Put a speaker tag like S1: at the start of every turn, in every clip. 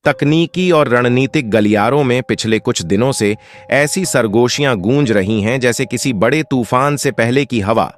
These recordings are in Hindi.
S1: तकनीकी और रणनीतिक गलियारों में पिछले कुछ दिनों से ऐसी सरगोशियां गूंज रही हैं जैसे किसी बड़े तूफान से पहले की हवा।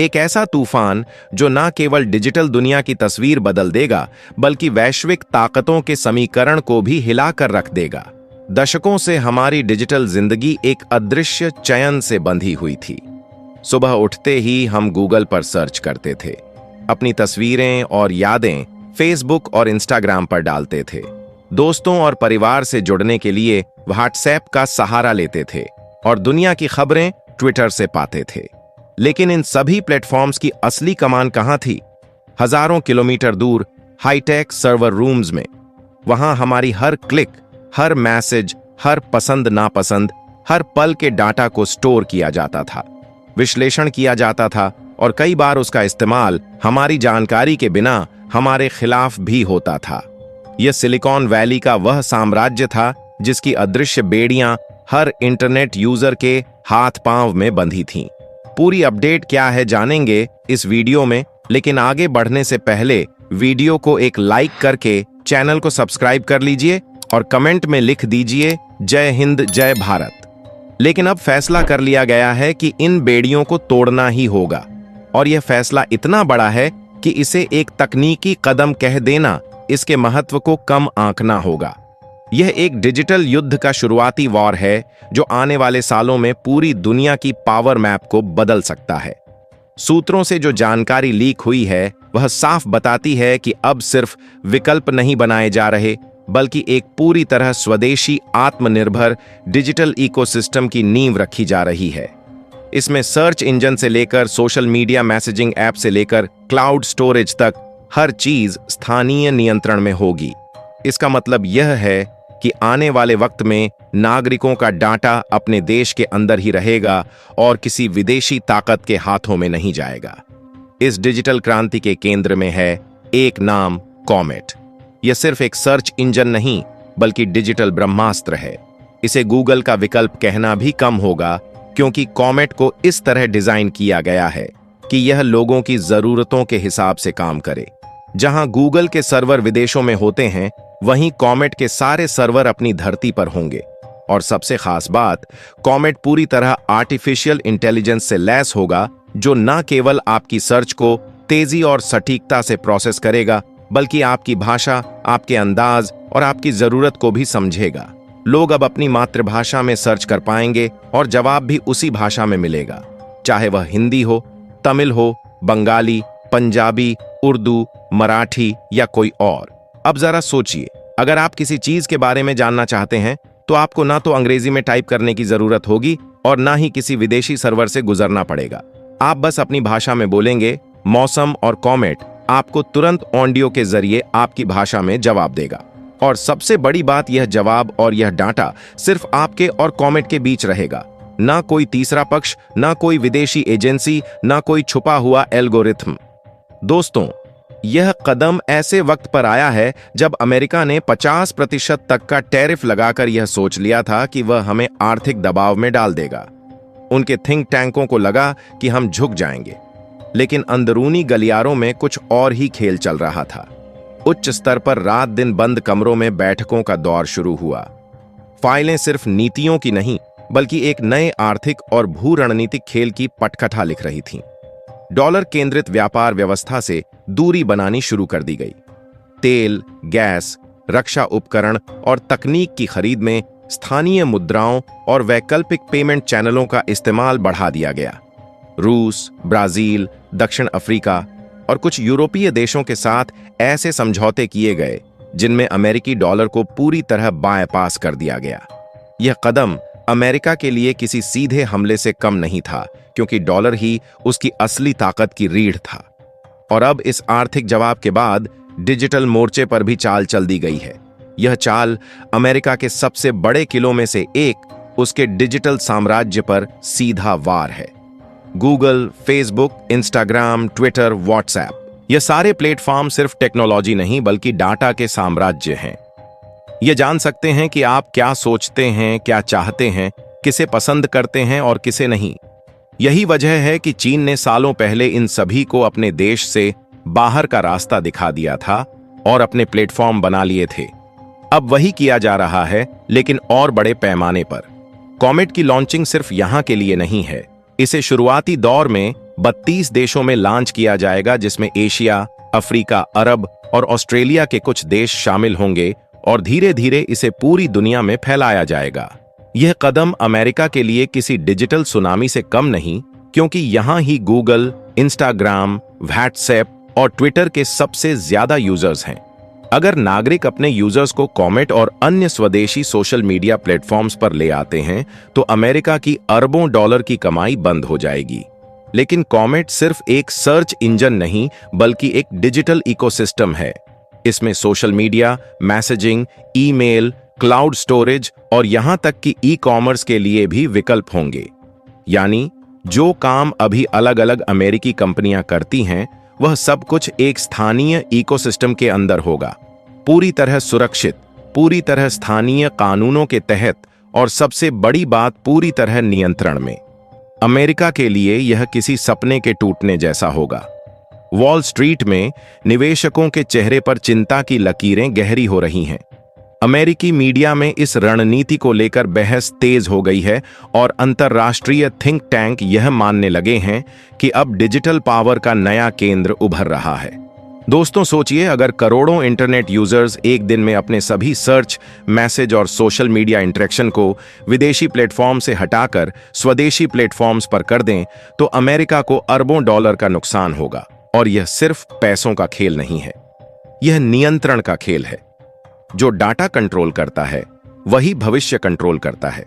S1: एक ऐसा तूफान जो न केवल डिजिटल दुनिया की तस्वीर बदल देगा बल्कि वैश्विक ताकतों के समीकरण को भी हिलाकर रख देगा। दशकों से हमारी डिजिटल जिंदगी एक अदृश्य चयन से बंधी हुई थी। सुबह उठते ही हम गूगल पर सर्च करते थे, अपनी तस्वीरें और यादें फेसबुक और इंस्टाग्राम पर डालते थे, दोस्तों और परिवार से जुड़ने के लिए व्हाट्सएप का सहारा लेते थे और दुनिया की खबरें ट्विटर से पाते थे। लेकिन इन सभी प्लेटफॉर्म्स की असली कमान कहां थी? हजारों किलोमीटर दूर हाईटेक सर्वर रूम्स में। वहां हमारी हर क्लिक, हर मैसेज, हर पसंद नापसंद, हर पल के डाटा को स्टोर किया जाता था, विश्लेषण किया जाता था और कई बार उसका इस्तेमाल हमारी जानकारी के बिना हमारे खिलाफ भी होता था। यह सिलिकॉन वैली का वह साम्राज्य था जिसकी अदृश्य बेड़ियां हर इंटरनेट यूजर के हाथ पांव में बंधी थीं। पूरी अपडेट क्या है जानेंगे इस वीडियो में, लेकिन आगे बढ़ने से पहले वीडियो को एक लाइक करके चैनल को सब्सक्राइब कर लीजिए और कमेंट में लिख दीजिए जय हिंद जय भारत। लेकिन अब फैसला कर लिया गया है कि इन बेड़ियों को तोड़ना ही होगा और यह फैसला इतना बड़ा है कि इसे एक तकनीकी कदम कह देना इसके महत्व को कम आंकना होगा। यह एक डिजिटल युद्ध का शुरुआती वॉर है जो आने वाले सालों में पूरी दुनिया की पावर मैप को बदल सकता है। सूत्रों से जो जानकारी लीक हुई है वह साफ बताती है कि अब सिर्फ विकल्प नहीं बनाए जा रहे बल्कि एक पूरी तरह स्वदेशी आत्मनिर्भर डिजिटल इकोसिस्टम की नींव रखी जा रही है। इसमें सर्च इंजन से लेकर सोशल मीडिया मैसेजिंग ऐप से लेकर क्लाउड स्टोरेज तक हर चीज स्थानीय नियंत्रण में होगी। इसका मतलब यह है कि आने वाले वक्त में नागरिकों का डाटा अपने देश के अंदर ही रहेगा और किसी विदेशी ताकत के हाथों में नहीं जाएगा। इस डिजिटल क्रांति के केंद्र में है एक नाम, कॉमेट। यह सिर्फ एक सर्च इंजन नहीं बल्कि डिजिटल ब्रह्मास्त्र है। इसे गूगल का विकल्प कहना भी कम होगा क्योंकि कॉमेट को इस तरह डिजाइन किया गया है कि यह लोगों की जरूरतों के हिसाब से काम करे। जहां गूगल के सर्वर विदेशों में होते हैं वहीं कॉमेट के सारे सर्वर अपनी धरती पर होंगे। और सबसे खास बात, कॉमेट पूरी तरह आर्टिफिशियल इंटेलिजेंस से लैस होगा जो न केवल आपकी सर्च को तेजी और सटीकता से प्रोसेस करेगा बल्कि आपकी भाषा, आपके अंदाज और आपकी जरूरत को भी समझेगा। लोग अब अपनी मातृभाषा में सर्च कर पाएंगे और जवाब भी उसी भाषा में मिलेगा, चाहे वह हिंदी हो, तमिल हो, बंगाली, पंजाबी, उर्दू, मराठी या कोई और। अब जरा सोचिए, अगर आप किसी चीज के बारे में जानना चाहते हैं तो आपको ना तो अंग्रेजी में टाइप करने की जरूरत होगी और ना ही किसी विदेशी सर्वर से गुजरना पड़ेगा। आप बस अपनी भाषा में बोलेंगे मौसम और कॉमेट आपको तुरंत ऑडियो के जरिए आपकी भाषा में जवाब देगा। और सबसे बड़ी बात, यह जवाब और यह डाटा सिर्फ आपके और कॉमेट के बीच रहेगा। ना कोई तीसरा पक्ष, ना कोई विदेशी एजेंसी, ना कोई छुपा हुआ एल्गोरिथम। दोस्तों, यह कदम ऐसे वक्त पर आया है जब अमेरिका ने 50% तक का टैरिफ लगाकर यह सोच लिया था कि वह हमें आर्थिक दबाव में डाल देगा। उनके थिंक टैंकों को लगा कि हम झुक जाएंगे, लेकिन अंदरूनी गलियारों में कुछ और ही खेल चल रहा था। उच्च स्तर पर रात दिन बंद कमरों में बैठकों का दौर शुरू हुआ। फाइलें सिर्फ नीतियों की नहीं बल्कि एक नए आर्थिक और भू रणनीतिक खेल की पटकथा लिख रही थीं। डॉलर केंद्रित व्यापार व्यवस्था से दूरी बनानी शुरू कर दी गई। तेल, गैस, रक्षा उपकरण और तकनीक की खरीद में स्थानीय मुद्राओं और वैकल्पिक पेमेंट चैनलों का इस्तेमाल बढ़ा दिया गया। रूस, ब्राजील, दक्षिण अफ्रीका और कुछ यूरोपीय देशों के साथ ऐसे समझौते किए गए जिनमें अमेरिकी डॉलर को पूरी तरह बायपास कर दिया गया। यह कदम अमेरिका के लिए किसी सीधे हमले से कम नहीं था क्योंकि डॉलर ही उसकी असली ताकत की रीढ़ था। और अब इस आर्थिक जवाब के बाद डिजिटल मोर्चे पर भी चाल चल दी गई है। यह चाल अमेरिका के सबसे बड़े किलों में से एक, उसके डिजिटल साम्राज्य पर सीधा वार है। Google, Facebook, Instagram, Twitter, WhatsApp, ये सारे प्लेटफॉर्म सिर्फ टेक्नोलॉजी नहीं बल्कि डाटा के साम्राज्य हैं। ये जान सकते हैं कि आप क्या सोचते हैं, क्या चाहते हैं, किसे पसंद करते हैं और किसे नहीं। यही वजह है कि चीन ने सालों पहले इन सभी को अपने देश से बाहर का रास्ता दिखा दिया था और अपने प्लेटफॉर्म बना लिए थे। अब वही किया जा रहा है, लेकिन और बड़े पैमाने पर। कॉमेट की लॉन्चिंग सिर्फ यहां के लिए नहीं है। इसे शुरुआती दौर में 32 देशों में लॉन्च किया जाएगा, जिसमें एशिया, अफ्रीका, अरब और ऑस्ट्रेलिया के कुछ देश शामिल होंगे और धीरे धीरे इसे पूरी दुनिया में फैलाया जाएगा। यह कदम अमेरिका के लिए किसी डिजिटल सुनामी से कम नहीं, क्योंकि यहां ही गूगल, इंस्टाग्राम, व्हाट्सएप और ट्विटर के सबसे ज्यादा यूजर्स हैं। अगर नागरिक अपने यूजर्स को कॉमेट और अन्य स्वदेशी सोशल मीडिया प्लेटफॉर्म्स पर ले आते हैं, तो अमेरिका की अरबों डॉलर की कमाई बंद हो जाएगी। लेकिन कॉमेट सिर्फ एक सर्च इंजन नहीं, बल्कि एक डिजिटल इकोसिस्टम है। इसमें social media, messaging, email, cloud storage और यहां तक कि ई कॉमर्स के लिए भी विकल्प होंगे। यानी जो काम अभी अलग अलग अमेरिकी कंपनियां करती हैं, वह सब कुछ एक स्थानीय इकोसिस्टम के अंदर होगा, पूरी तरह सुरक्षित, पूरी तरह स्थानीय कानूनों के तहत और सबसे बड़ी बात, पूरी तरह नियंत्रण में। अमेरिका के लिए यह किसी सपने के टूटने जैसा होगा। वॉल स्ट्रीट में निवेशकों के चेहरे पर चिंता की लकीरें गहरी हो रही हैं। अमेरिकी मीडिया में इस रणनीति को लेकर बहस तेज हो गई है और अंतर्राष्ट्रीय थिंक टैंक यह मानने लगे हैं कि अब डिजिटल पावर का नया केंद्र उभर रहा है। दोस्तों, सोचिए, अगर करोड़ों इंटरनेट यूजर्स एक दिन में अपने सभी सर्च, मैसेज और सोशल मीडिया इंटरेक्शन को विदेशी प्लेटफॉर्म से हटाकर स्वदेशी प्लेटफॉर्म्स पर कर दें, तो अमेरिका को अरबों डॉलर का नुकसान होगा। और यह सिर्फ पैसों का खेल नहीं है, यह नियंत्रण का खेल है। जो डाटा कंट्रोल करता है, वही भविष्य कंट्रोल करता है।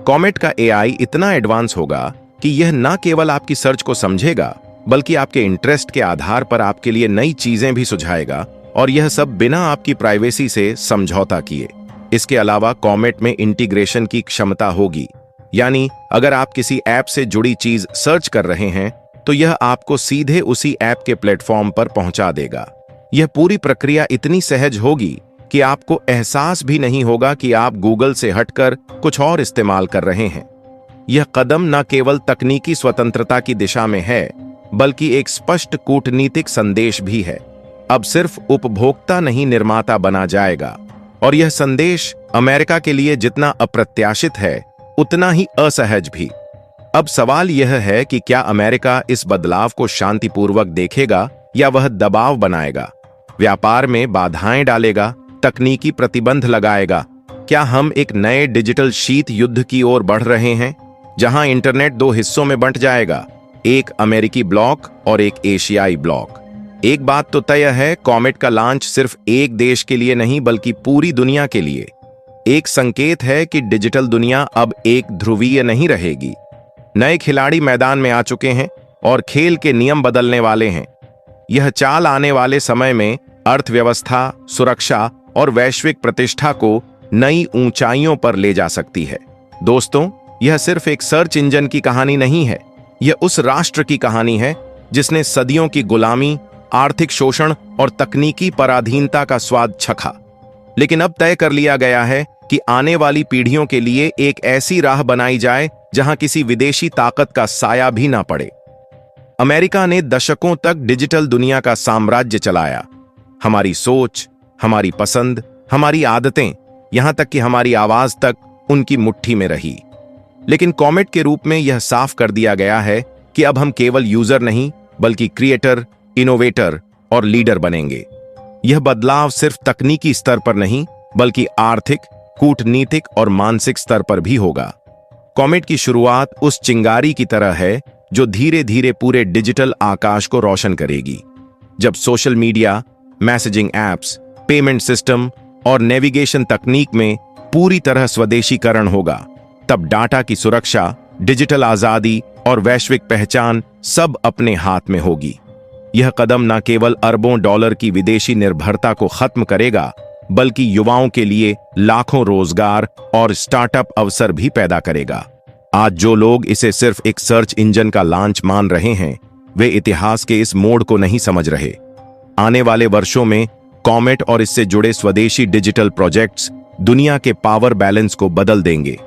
S1: कॉमेट का एआई इतना एडवांस होगा कि यह न केवल आपकी सर्च को समझेगा, बल्कि आपके इंटरेस्ट के आधार पर आपके लिए नई चीजें भी सुझाएगा, और यह सब बिना आपकी प्राइवेसी से समझौता किए। इसके अलावा कॉमेट में इंटीग्रेशन की क्षमता होगी, यानी अगर आप किसी ऐप से जुड़ी चीज सर्च कर रहे हैं, तो यह आपको सीधे उसी ऐप के प्लेटफॉर्म पर पहुंचा देगा। यह पूरी प्रक्रिया इतनी सहज होगी कि आपको एहसास भी नहीं होगा कि आप गूगल से हटकर कुछ और इस्तेमाल कर रहे हैं। यह कदम न केवल तकनीकी स्वतंत्रता की दिशा में है, बल्कि एक स्पष्ट कूटनीतिक संदेश भी है। अब सिर्फ उपभोक्ता नहीं, निर्माता बना जाएगा। और यह संदेश अमेरिका के लिए जितना अप्रत्याशित है, उतना ही असहज भी। अब सवाल यह है कि क्या अमेरिका इस बदलाव को शांतिपूर्वक देखेगा या वह दबाव बनाएगा, व्यापार में बाधाएं डालेगा, तकनीकी प्रतिबंध लगाएगा। क्या हम एक नए डिजिटल शीत युद्ध की ओर बढ़ रहे हैं, जहां इंटरनेट दो हिस्सों में बंट जाएगा, एक अमेरिकी ब्लॉक और एक एशियाई ब्लॉक? एक बात तो तय है, कॉमेट का लॉन्च सिर्फ एक देश के लिए नहीं, बल्कि पूरी दुनिया के लिए एक संकेत है कि डिजिटल दुनिया अब एक ध्रुवीय नहीं रहेगी। नए खिलाड़ी मैदान में आ चुके हैं और खेल के नियम बदलने वाले हैं। यह चाल आने वाले समय में अर्थव्यवस्था, सुरक्षा और वैश्विक प्रतिष्ठा को नई ऊंचाइयों पर ले जा सकती है। दोस्तों, यह सिर्फ एक सर्च इंजन की कहानी नहीं है, यह उस राष्ट्र की कहानी है जिसने सदियों की गुलामी, आर्थिक शोषण और तकनीकी पराधीनता का स्वाद चखा। लेकिन अब तय कर लिया गया है कि आने वाली पीढ़ियों के लिए एक ऐसी राह बनाई जाए जहां किसी विदेशी ताकत का साया भी ना पड़े। अमेरिका ने दशकों तक डिजिटल दुनिया का साम्राज्य चलाया। हमारी सोच, हमारी पसंद, हमारी आदतें, यहां तक कि हमारी आवाज तक उनकी मुट्ठी में रही। लेकिन कॉमेट के रूप में यह साफ कर दिया गया है कि अब हम केवल यूजर नहीं, बल्कि क्रिएटर, इनोवेटर और लीडर बनेंगे। यह बदलाव सिर्फ तकनीकी स्तर पर नहीं, बल्कि आर्थिक, कूटनीतिक और मानसिक स्तर पर भी होगा। कॉमेट की शुरुआत उस चिंगारी की तरह है जो धीरे धीरे पूरे डिजिटल आकाश को रोशन करेगी। जब social media, messaging apps, payment system और नेविगेशन तकनीक में पूरी तरह स्वदेशीकरण होगा, तब डाटा की सुरक्षा, डिजिटल आजादी और वैश्विक पहचान सब अपने हाथ में होगी। यह कदम न केवल अरबों डॉलर की विदेशी निर्भरता को खत्म करेगा, बल्कि युवाओं के लिए लाखों रोजगार और स्टार्टअप अवसर भी पैदा करेगा। आज जो लोग इसे सिर्फ एक सर्च इंजन का लॉन्च मान रहे हैं, वे इतिहास के इस मोड़ को नहीं समझ रहे। आने वाले वर्षों में कॉमेट और इससे जुड़े स्वदेशी डिजिटल प्रोजेक्ट्स दुनिया के पावर बैलेंस को बदल देंगे।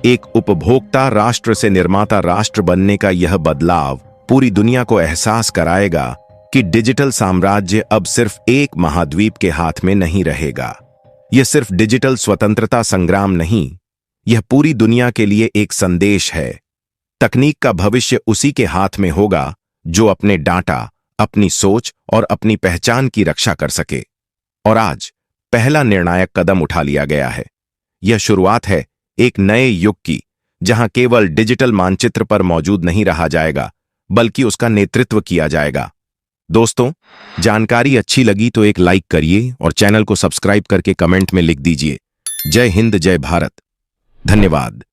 S1: एक उपभोक्ता राष्ट्र से निर्माता राष्ट्र बनने का यह बदलाव पूरी दुनिया को एहसास कराएगा कि डिजिटल साम्राज्य अब सिर्फ एक महाद्वीप के हाथ में नहीं रहेगा। यह सिर्फ डिजिटल स्वतंत्रता संग्राम नहीं, यह पूरी दुनिया के लिए एक संदेश है। तकनीक का भविष्य उसी के हाथ में होगा जो अपने डाटा, अपनी सोच और अपनी पहचान की रक्षा कर सके। और आज पहला निर्णायक कदम उठा लिया गया है। यह शुरुआत है एक नए युग की, जहां केवल डिजिटल मानचित्र पर मौजूद नहीं रहा जाएगा, बल्कि उसका नेतृत्व किया जाएगा। दोस्तों, जानकारी अच्छी लगी तो एक लाइक करिए और चैनल को सब्सक्राइब करके कमेंट में लिख दीजिए, जय हिंद, जय भारत। धन्यवाद।